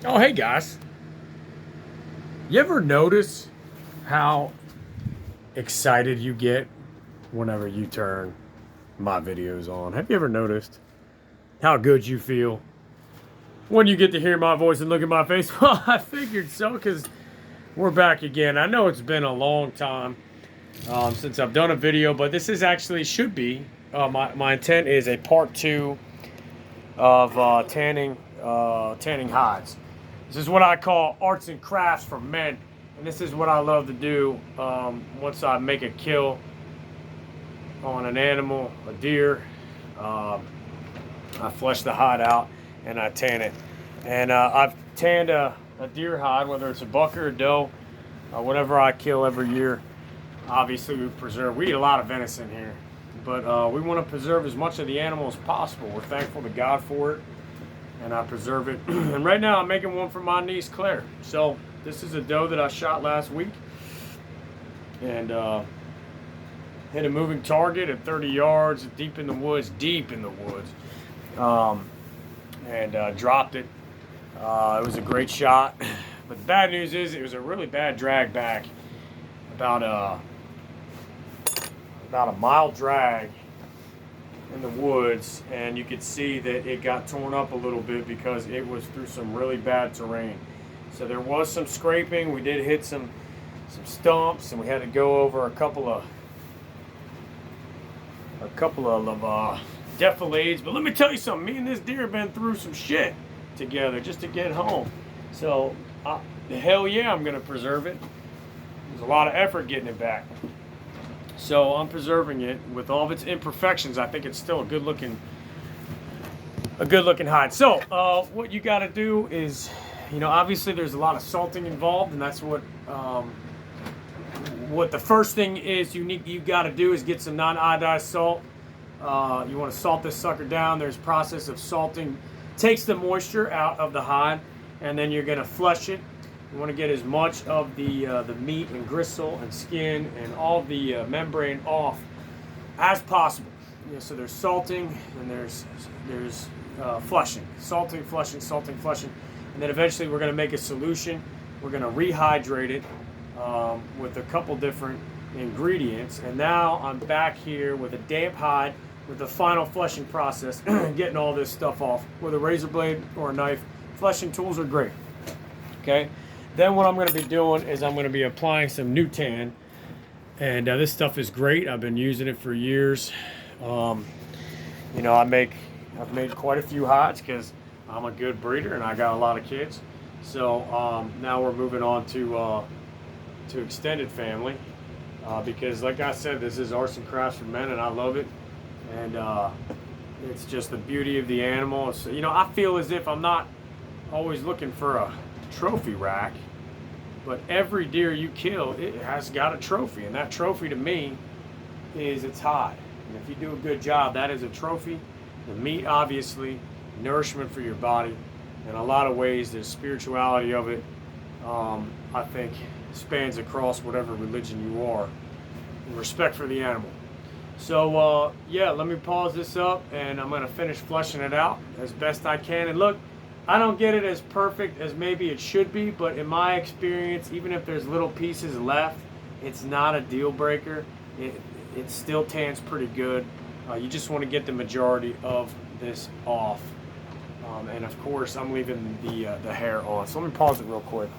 Oh, hey guys. You ever notice how excited you get whenever you turn my videos on? Have you ever noticed how good you feel when you get to hear my voice and look at my face? Well, I figured so because we're back again. I know it's been a long time since I've done a video, but this is actually should be. My intent is a part two of tanning hides. This is what I call arts and crafts for men, and this is what I love to do. Once I make a kill on an animal, a deer, I flesh the hide out and I tan it. And I've tanned a deer hide, whether it's a buck or a doe, whatever I kill every year. Obviously, we eat a lot of venison here, but we want to preserve as much of the animal as possible. We're thankful to God for it, and I preserve it. And right now I'm making one for my niece Claire. So this is a doe that I shot last week, and hit a moving target at 30 yards, deep in the woods, and dropped it. It was a great shot, but the bad news is it was a really bad drag back, about a mile drag in the woods, and you could see that it got torn up a little bit because it was through some really bad terrain. So there was some scraping. We did hit some stumps, and we had to go over a couple of defilades. But let me tell you something. Me and this deer have been through some shit together just to get home. So hell yeah, I'm gonna preserve it. There's a lot of effort getting it back. So I'm preserving it with all of its imperfections. I think it's still a good looking hide. So what you got to do is, obviously there's a lot of salting involved, and that's what the first thing is you got to do is get some non-iodized salt. You want to salt this sucker down. There's a process of salting, takes the moisture out of the hide, and then you're going to flush it. You want to get as much of the meat and gristle and skin and all the membrane off as possible. So there's salting and there's flushing, salting, flushing, salting, flushing, and then eventually we're going to make a solution. We're going to rehydrate it with a couple different ingredients, and now I'm back here with a damp hide with the final flushing process, getting all this stuff off with a razor blade or a knife. Flushing tools are great. Okay. Then what I'm going to be doing is I'm going to be applying some Nutan, and this stuff is great. I've been using it for years. I've made quite a few hides because I'm a good breeder and I got a lot of kids. So now we're moving on to extended family because, like I said, this is arts and crafts for men, and I love it. And it's just the beauty of the animal. So, I feel as if I'm not always looking for a trophy rack, but every deer you kill, it has got a trophy, and that trophy to me is its hide. And if you do a good job, that is a trophy. The meat, obviously, nourishment for your body. In a lot of ways, the spirituality of it, I think, spans across whatever religion you are, and respect for the animal. So let me pause this up, and I'm going to finish flushing it out as best I can. And look, I don't get it as perfect as maybe it should be, but in my experience, even if there's little pieces left, it's not a deal breaker. It still tans pretty good. You just want to get the majority of this off. And of course, I'm leaving the hair on. So let me pause it real quick.